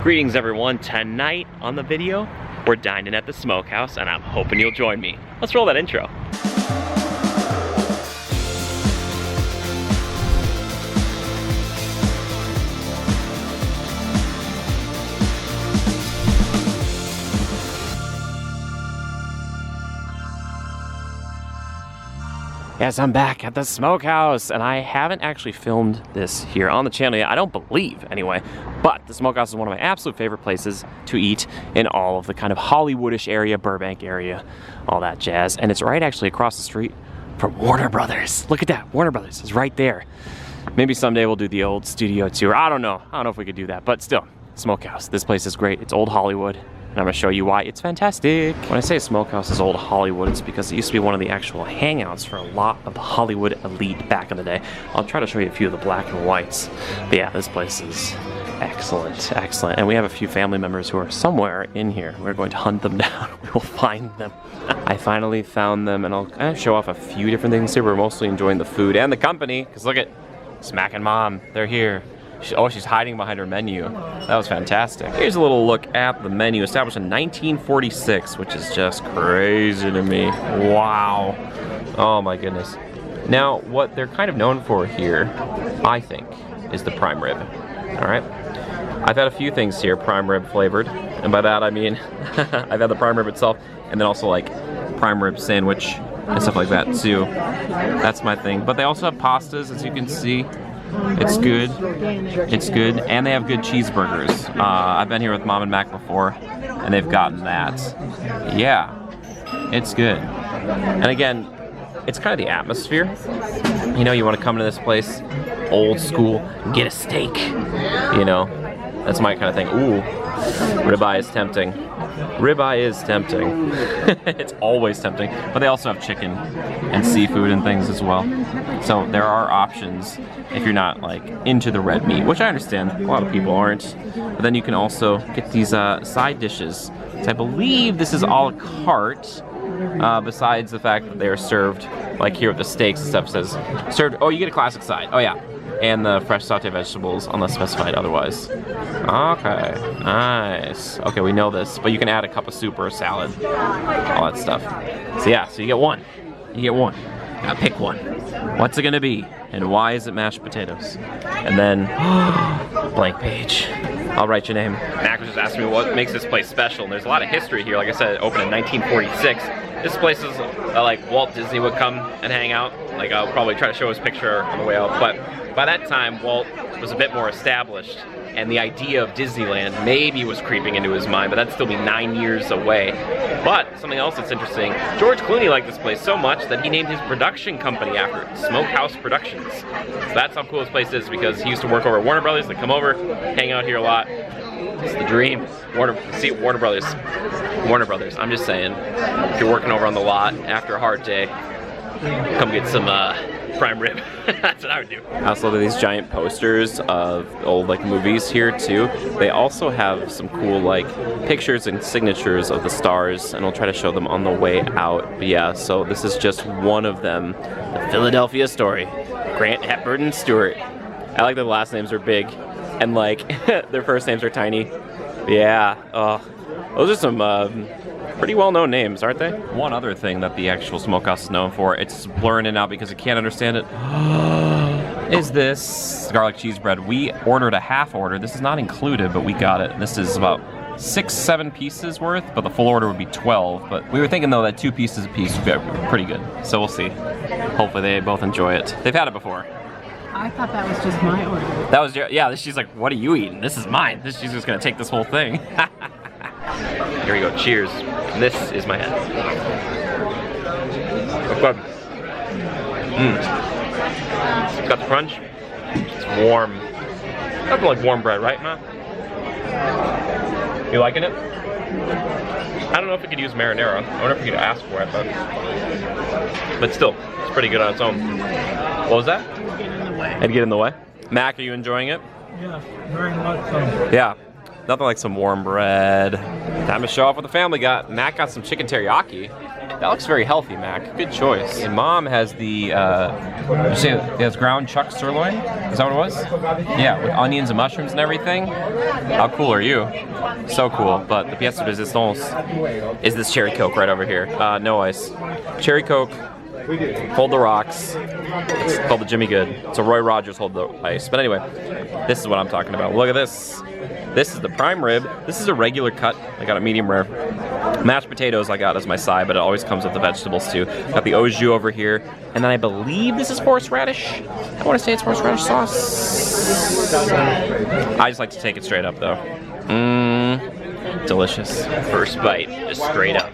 Greetings everyone, tonight on the video, we're dining at the Smokehouse and I'm hoping you'll join me. Let's roll that intro. Yes, I'm back at the Smokehouse, and I haven't actually filmed this here on the channel yet, I don't believe, anyway. But the Smokehouse is one of my absolute favorite places to eat in all of the kind of Hollywoodish area, Burbank area, all that jazz. And it's right actually across the street from Warner Brothers. Look at that, Warner Brothers is right there. Maybe someday we'll do the old studio tour. I don't know if we could do that, but still, Smokehouse. This place is great, it's old Hollywood. And I'm gonna show you why it's fantastic. When I say Smokehouse is old Hollywood, it's because it used to be one of the actual hangouts for a lot of the Hollywood elite back in the day. I'll try to show you a few of the black and whites. But yeah, this place is excellent, excellent. And we have a few family members who are somewhere in here. We're going to hunt them down. We will find them. I finally found them, and I'll kind of show off a few different things here. We're mostly enjoying the food and the company, because look at Smack and Mom, they're here. Oh, she's hiding behind her menu. That was fantastic. Here's a little look at the menu. Established in 1946, which is just crazy to me. Wow. Oh my goodness. Now, what they're kind of known for here, I think, is the prime rib. All right. I've had a few things here, prime rib flavored. And by that, I mean, I've had the prime rib itself, and then also like prime rib sandwich and stuff like that too. That's my thing. But they also have pastas, as you can see. It's good, and they have good cheeseburgers. I've been here with Mom and Mac before, and they've gotten that. Yeah, it's good. And again, it's kind of the atmosphere. You know, you want to come to this place, old school, get a steak. You know, that's my kind of thing. Ooh, ribeye is tempting. Ribeye is tempting. It's always tempting. But they also have chicken and seafood and things as well. So there are options if you're not like into the red meat, which I understand a lot of people aren't. But then you can also get these side dishes. So I believe this is a la carte, besides the fact that they are served like here with the steaks and stuff. Says served. Oh, you get a classic side. Oh yeah. And the fresh sauteed vegetables, unless specified otherwise. Okay, nice. Okay, we know this, but you can add a cup of soup or a salad, all that stuff. So yeah, so you get one. You get one. Now pick one. What's it gonna be? And why is it mashed potatoes? And then, blank page. I'll write your name. Mac was just asking me what makes this place special, and there's a lot of history here. Like I said, it opened in 1946. This place is like Walt Disney would come and hang out. Like I'll probably try to show his picture on the way out, but by that time, Walt was a bit more established, and the idea of Disneyland maybe was creeping into his mind, but that'd still be 9 years away. But something else that's interesting, George Clooney liked this place so much that he named his production company after it, Smokehouse Productions. So that's how cool this place is, because he used to work over at Warner Brothers. They come over, hang out here a lot. It's the dream. Warner Brothers. I'm just saying, if you're working over on the lot after a hard day, come get some prime rib. That's what I would do. I also love these giant posters of old like movies here too. They also have some cool like pictures and signatures of the stars, and I'll try to show them on the way out. But yeah, so this is just one of them. The Philadelphia Story. Grant, Hepburn, and Stewart. I like that the last names are big and like their first names are tiny. But yeah, those are some pretty well-known names, aren't they? One other thing that the actual Smokehouse is known for, it's blurring in and out because I can't understand it, is this garlic cheese bread. We ordered a half order. This is not included, but we got it. This is about 6-7 pieces worth, but the full order would be 12. But we were thinking though that 2 pieces a piece would be pretty good. So we'll see. Hopefully they both enjoy it. They've had it before. I thought that was just my order. That was your, yeah, she's like, what are you eating? This is mine. She's just gonna take this whole thing. Here we go, cheers. And this is my head. It's got the crunch. It's warm. Nothing like warm bread, right, Ma? You liking it? I don't know if we could use marinara. I wonder if we could ask for it, but still, it's pretty good on its own. What was that? It'd get in the way. Mac, are you enjoying it? Yeah, very much so. Yeah. Nothing like some warm bread. Time to show off what the family got. Mac got some chicken teriyaki. That looks very healthy, Mac. Good choice. And Mom has the, you say it has ground chuck sirloin? Is that what it was? Yeah, with onions and mushrooms and everything. How cool are you? So cool. But the pièce de résistance is this cherry Coke right over here. No ice. Cherry Coke. Hold the rocks. It's called the Jimmy Good. It's a Roy Rogers hold the ice. But anyway, this is what I'm talking about. Look at this. This is the prime rib. This is a regular cut. I got a medium rare. Mashed potatoes I got as my side, but it always comes with the vegetables too. Got the au jus over here. And then I believe this is horseradish. I want to say it's horseradish sauce. I just like to take it straight up though. Mmm. Delicious. First bite, just straight up.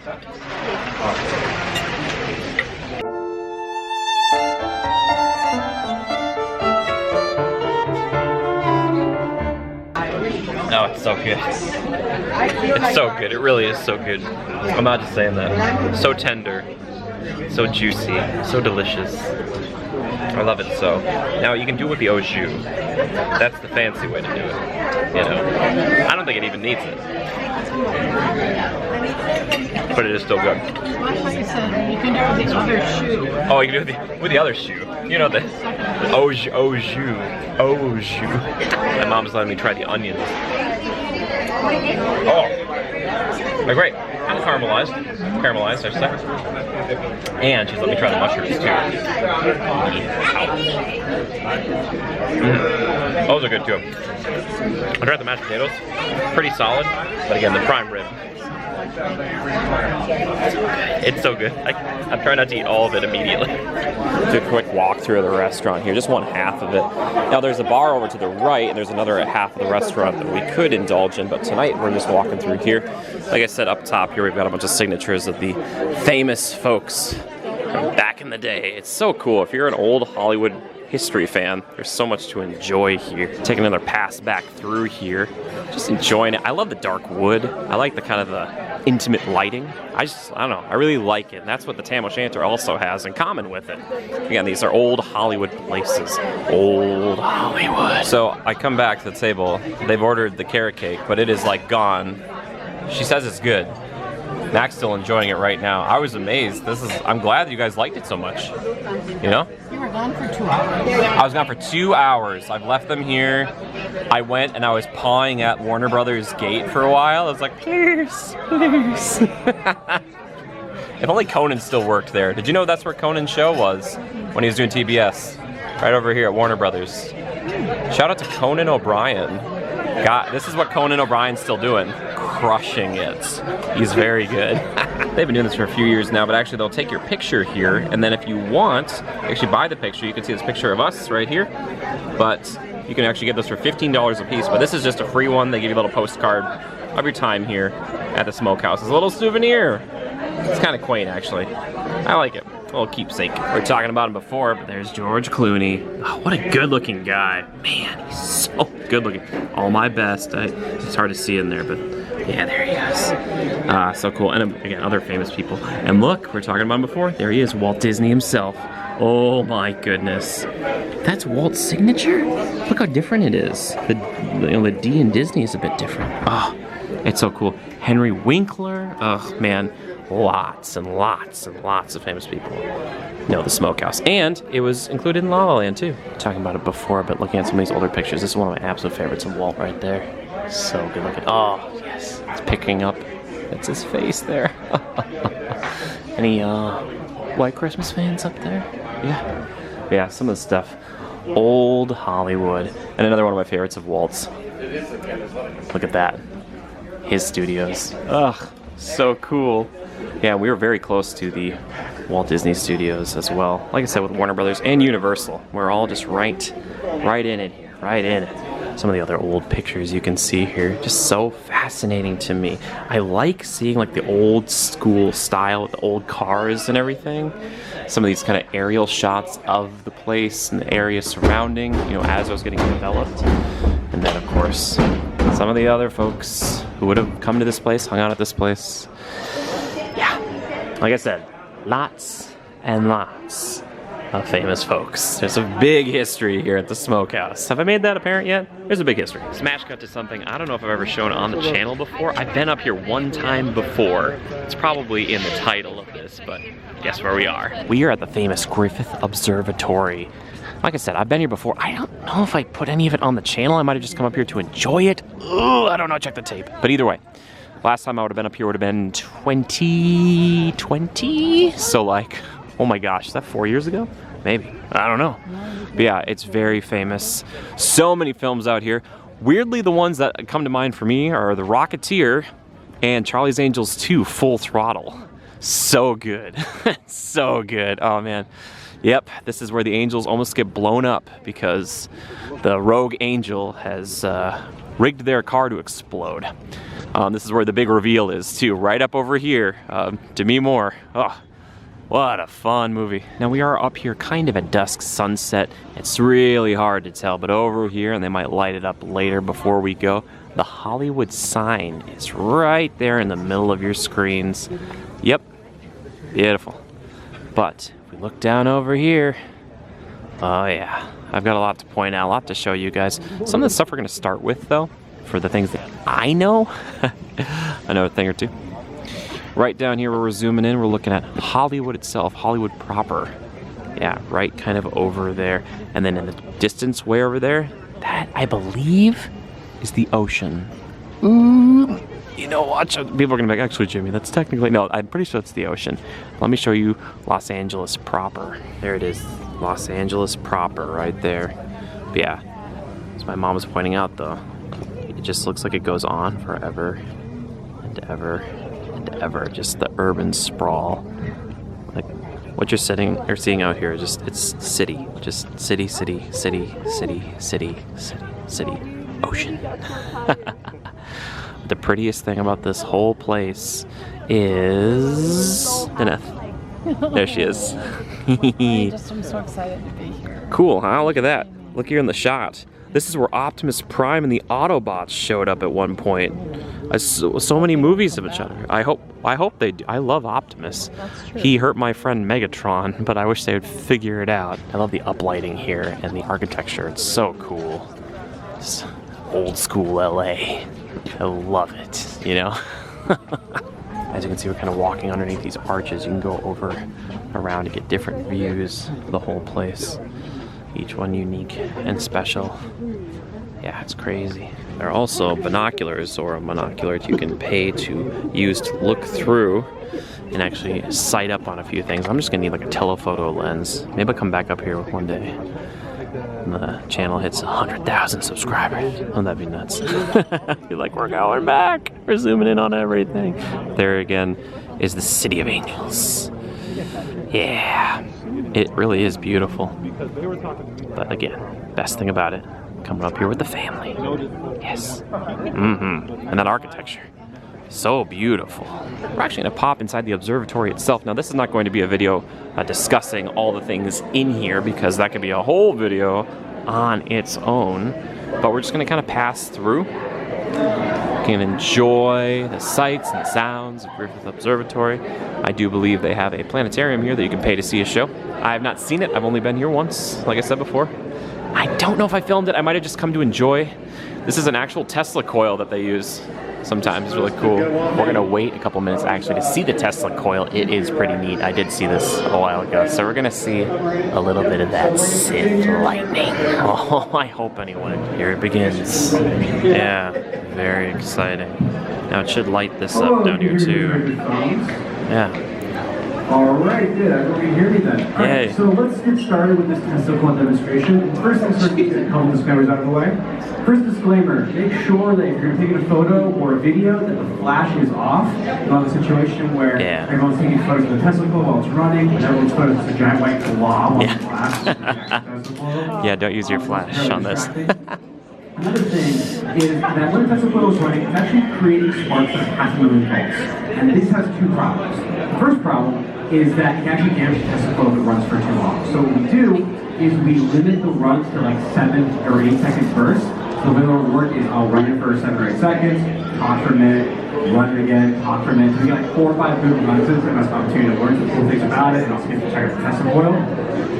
Oh, it's so good. It's so good. It really is so good. I'm not just saying that. So tender, so juicy, so delicious. I love it so. Now you can do it with the au jus. That's the fancy way to do it. You know, I don't think it even needs it, but it is still good. Like I said, you can do it with the other shoe. Oh, you can do it with the other shoe. You know the au jus. My mom's letting me try the onions. Oh, they're great. And caramelized, I should say. And she's let me try the mushrooms too. Those are good too. I tried the mashed potatoes. Pretty solid, but again, the prime rib. It's so good. I'm trying not to eat all of it immediately. Do a quick walk through of the restaurant here, just one half of it. Now there's a bar over to the right, and there's another half of the restaurant that we could indulge in, but tonight we're just walking through here. Like I said, up top here we've got a bunch of signatures of the famous folks from back in the day. It's so cool. If you're an old Hollywood history fan, there's so much to enjoy here. Taking another pass back through here, just enjoying it. I love the dark wood. I like the kind of the intimate lighting. I don't know, I really like it. And that's what the Tam O'Shanter also has in common with it. Again, these are old Hollywood places. Old Hollywood. So I come back to the table. They've ordered the carrot cake, but it is like gone. She says it's good. Mac's still enjoying it right now. I was amazed. I'm glad that you guys liked it so much. You know? You were gone for 2 hours. I was gone for 2 hours. I've left them here. I went and I was pawing at Warner Brothers gate for a while. I was like, please, please. If only Conan still worked there. Did you know that's where Conan's show was when he was doing TBS? Right over here at Warner Brothers. Shout out to Conan O'Brien. God, this is what Conan O'Brien's still doing. Crushing it. He's very good. They've been doing this for a few years now, but actually they'll take your picture here, and then if you want, actually buy the picture. You can see this picture of us right here, but you can actually get this for $15 a piece, but this is just a free one. They give you a little postcard of your time here at the Smokehouse. It's a little souvenir. It's kind of quaint, actually. I like it. A little keepsake. We were talking about him before, but there's George Clooney. Oh, what a good-looking guy. Man, he's so good-looking. All my best. It's hard to see in there, but yeah, there he is. So cool. And again, other famous people. And look, we were talking about him before. There he is, Walt Disney himself. Oh my goodness. That's Walt's signature? Look how different it is. The D in Disney is a bit different. Oh, it's so cool. Henry Winkler. Oh, man. Lots and lots and lots of famous people know the Smokehouse. And it was included in La La Land too. Talking about it before, but looking at some of these older pictures, this is one of my absolute favorites of Walt right there. So good looking. Oh, yes. It's picking up. That's his face there. Any White Christmas fans up there? Yeah. Yeah, some of the stuff. Old Hollywood. And another one of my favorites of Walt's. Look at that. His studios. Ugh, so cool. Yeah, we were very close to the Walt Disney Studios as well. Like I said, with Warner Brothers and Universal. We're all just right in it here, right in it. Some of the other old pictures you can see here, just so fascinating to me. I like seeing like the old school style with the old cars and everything. Some of these kind of aerial shots of the place and the area surrounding, you know, as it was getting developed. And then of course, some of the other folks who would have come to this place, hung out at this place. Yeah, like I said, lots and lots famous folks. There's a big history here at the Smokehouse. Have I made that apparent yet? There's a big history. Smash cut to something I don't know if I've ever shown on the channel before. I've been up here one time before. It's probably in the title of this, but guess where we are? We are at the famous Griffith Observatory. Like I said, I've been here before. I don't know if I put any of it on the channel. I might have just come up here to enjoy it. Ugh, I don't know, check the tape. But either way, last time I would have been up here would have been 2020. So like, oh my gosh, is that 4 years ago? Maybe, I don't know. But yeah, it's very famous. So many films out here. Weirdly, the ones that come to mind for me are The Rocketeer and Charlie's Angels 2 Full Throttle. So good, so good, oh man. Yep, this is where the angels almost get blown up because the rogue angel has rigged their car to explode. This is where the big reveal is too, right up over here. Demi Moore. Oh, what a fun movie. Now we are up here kind of at dusk sunset. It's really hard to tell, but over here, and they might light it up later before we go, the Hollywood sign is right there in the middle of your screens. Yep, beautiful. But if we look down over here, oh yeah, I've got a lot to point out, a lot to show you guys. Some of the stuff we're gonna start with though, for the things that I know, I know a thing or two. Right down here where we're zooming in, we're looking at Hollywood itself, Hollywood proper. Yeah, right kind of over there. And then in the distance way over there, that I believe is the ocean. Ooh, you know, watch, people are gonna be like, actually Jimmy, that's technically, no, I'm pretty sure it's the ocean. Let me show you Los Angeles proper. There it is, Los Angeles proper right there. But yeah, as my mom was pointing out though, it just looks like it goes on forever and ever. Ever, just the urban sprawl. Like what you're seeing out here, just it's city, just city, city, city, city, city, city, city, ocean. The prettiest thing about this whole place is Annette. There she is. I'm so excited to be here. Cool, huh? Look at that. Look here in the shot. This is where Optimus Prime and the Autobots showed up at one point. So many movies of each other. I hope they do. I love Optimus. That's true. He hurt my friend Megatron, but I wish they would figure it out. I love the uplighting here and the architecture. It's so cool. It's old school LA. I love it, you know? As you can see, we're kind of walking underneath these arches. You can go over, around to get different views of the whole place. Each one unique and special. Yeah, it's crazy. There are also binoculars, or a monocular you can pay to use to look through and actually sight up on a few things. I'm just gonna need like a telephoto lens. Maybe I'll come back up here one day and the channel hits 100,000 subscribers. Wouldn't that be nuts? I feel like we're going back. We're zooming in on everything. There again is the City of Angels. Yeah, it really is beautiful. But again, best thing about it, coming up here with the family. Yes. And that architecture. So beautiful. We're actually gonna pop inside the observatory itself. Now this is not going to be a video discussing all the things in here because that could be a whole video on its own. But we're just gonna kind of pass through. You can enjoy the sights and sounds of Griffith Observatory. I do believe they have a planetarium here that you can pay to see a show. I have not seen it, I've only been here once, like I said before. I don't know if I filmed it, I might have just come to enjoy. This is an actual Tesla coil that they use sometimes, it's really cool. We're gonna wait a couple minutes actually to see the Tesla coil. It is pretty neat, I did see this a while ago. So we're gonna see a little bit of that Sith lightning. Oh, I hope anyway. Here it begins. Yeah, very exciting. Now it should light this up down here too. Yeah. Alright, good. I hope you hear me then. Alright, so let's get started with this Tesla coil demonstration. First things first, get a couple disclaimers out of the way. First disclaimer, make sure that if you're taking a photo or a video that the flash is off. You know, the situation where everyone's taking photos of the Tesla coil while it's running, and everyone's photos of a giant white blob on the flash. Yeah, don't use your flash on this. Another thing is that when a Tesla coil is running, it's actually creating sparks of 500,000 volts. And this has two problems. The first problem is that it can actually damage the Tesla coil if it runs for too long. So what we do is we limit the runs to like 7 or 8 second bursts. So the way it'll work is I'll run it for 7 or 8 seconds, talk for a minute, run it again, talk for a minute. So we get like 4 or 5 good runs, and that's an opportunity to learn some cool things about it and also get to check out the Tesla coil.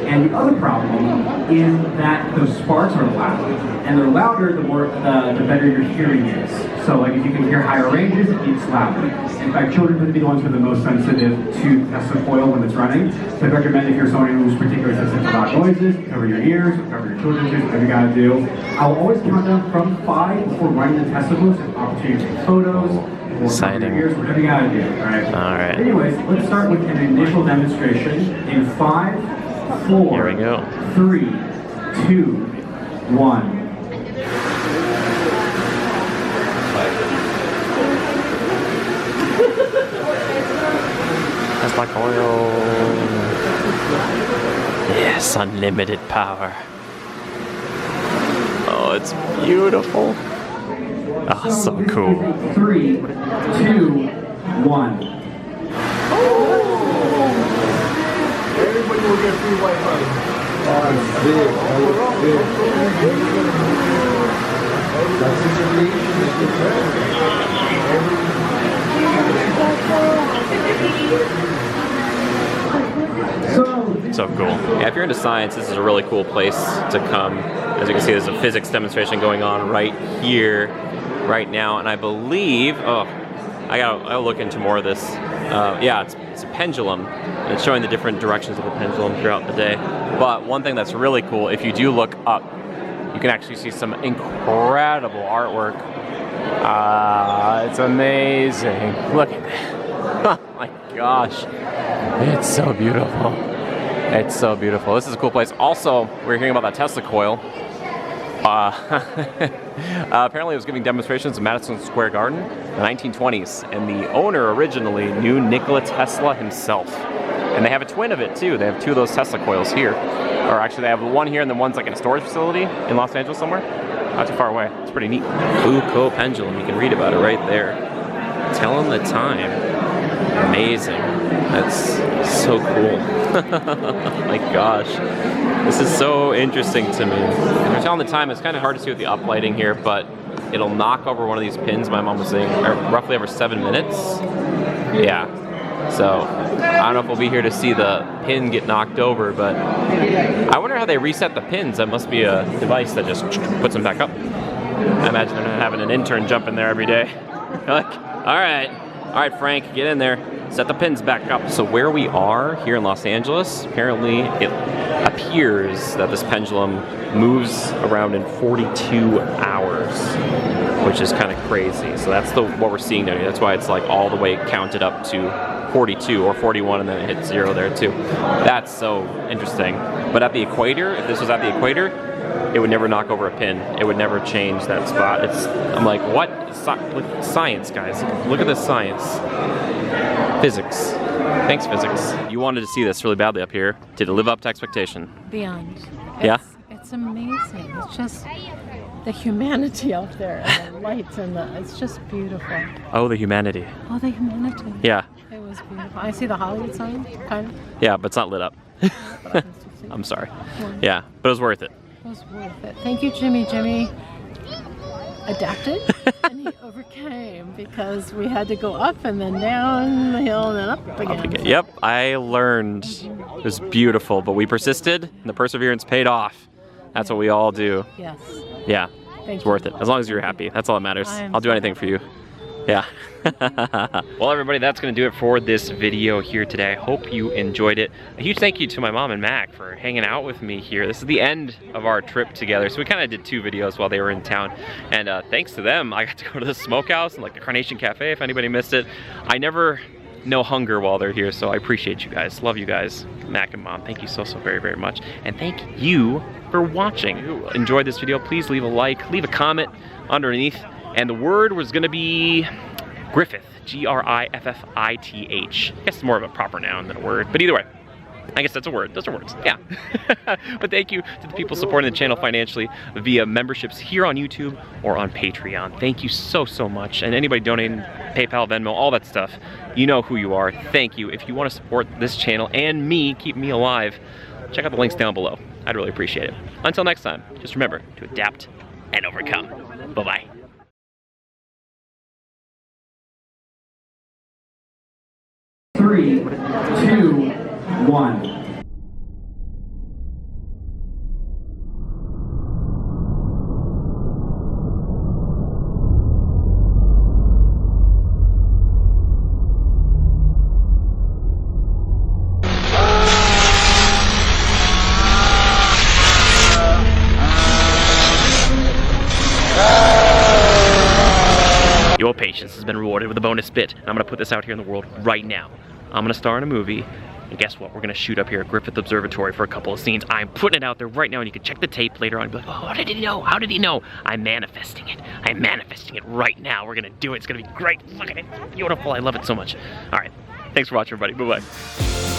And the other problem is that those sparks are loud. And they're louder the better your hearing is. So like if you can hear higher ranges, it's louder. In fact, children tend to be the ones who are the most sensitive to the Tesla coil when it's running. So I recommend if you're someone who's particularly sensitive to loud noises, cover your ears, cover your children's ears, whatever you gotta do. I'll always count down from 5 before running the Tesla coil, so an opportunity to take photos, or cover your ears, whatever you gotta do, alright? Alright. Anyways, let's start with an initial demonstration in 5, 4, Here we go. 3, 2, 1. Tesla coil. Yes, unlimited power. Oh, it's beautiful. Oh, so cool. 3, 2, 1. Everybody will get free Wi-Fi. So cool. Yeah, if you're into science, this is a really cool place to come. As you can see, there's a physics demonstration going on right here, right now, and I believe, I gotta look into more of this. Yeah, it's a pendulum, and it's showing the different directions of the pendulum throughout the day. But one thing that's really cool, if you do look up, you can actually see some incredible artwork. It's amazing. Look at that. Oh my gosh. It's so beautiful. It's so beautiful. This is a cool place. Also, we're hearing about that Tesla coil. Apparently it was giving demonstrations in Madison Square Garden in the 1920s, and the owner originally knew Nikola Tesla himself. And they have a twin of it too. They have 2 of those Tesla coils here. Or actually they have one here and then one's like in a storage facility in Los Angeles somewhere. Not too far away. It's pretty neat. Foucault pendulum, you can read about it right there. Telling the time. Amazing. That's so cool. My gosh. This is so interesting to me. When they're telling the time, it's kind of hard to see with the uplighting here, but it'll knock over one of these pins, my mom was saying, roughly every 7 minutes. Yeah. So, I don't know if we'll be here to see the pin get knocked over, but I wonder how they reset the pins. That must be a device that just puts them back up. I imagine they're not having an intern jump in there every day. Like, all right, Frank, get in there. Set the pins back up. So where we are here in Los Angeles, apparently it appears that this pendulum moves around in 42 hours, which is kind of crazy. So that's what we're seeing there. That's why it's like all the way counted up to 42 or 41 and then it hits 0 there too. That's so interesting. But at the equator, if this was at the equator, it would never knock over a pin. It would never change that spot. I'm like, what? Science, guys. Look at this science. Physics. Thanks, physics. You wanted to see this really badly up here. Did it live up to expectation? Beyond. Yeah? It's amazing. It's just the humanity out there and the lights and it's just beautiful. Oh, the humanity. Oh, the humanity. Yeah. It was beautiful. I see the Hollywood sign, kind of. Yeah, but it's not lit up. I'm sorry. Yeah, but it was worth it. It was worth it. Thank you, Jimmy. Jimmy adapted and he overcame because we had to go up and then down the hill and then up again. Yep, I learned. It was beautiful, but we persisted and the perseverance paid off. That's what we all do. Yes. Yeah, it's worth it. As long as you're happy. That's all that matters. I'll do anything for you. Yeah. Well, everybody, that's going to do it for this video here today. I hope you enjoyed it. A huge thank you to my mom and Mac for hanging out with me here. This is the end of our trip together. So we kind of did 2 videos while they were in town. And thanks to them, I got to go to the Smokehouse and like the Carnation Cafe if anybody missed it. I never know hunger while they're here, so I appreciate you guys. Love you guys. Mac and Mom, thank you so very, very much. And thank you for watching. If you enjoyed this video, please leave a like, leave a comment underneath. And the word was going to be Griffith, Griffith. I guess it's more of a proper noun than a word, but either way, I guess that's a word. Those are words, yeah. But thank you to the people supporting the channel financially via memberships here on YouTube or on Patreon. Thank you so much. And anybody donating, PayPal, Venmo, all that stuff, you know who you are. Thank you. If you want to support this channel and me, keep me alive, check out the links down below. I'd really appreciate it. Until next time, just remember to adapt and overcome. Bye-bye. Three, 2, 1. Your patience has been rewarded with a bonus bit. And I'm gonna put this out here in the world right now. I'm gonna star in a movie, and guess what? We're gonna shoot up here at Griffith Observatory for a couple of scenes. I'm putting it out there right now, and you can check the tape later on and be like, oh, how did he know? How did he know? I'm manifesting it. I'm manifesting it right now. We're gonna do it. It's gonna be great. Look at it. It's beautiful. I love it so much. All right. Thanks for watching, everybody. Bye-bye.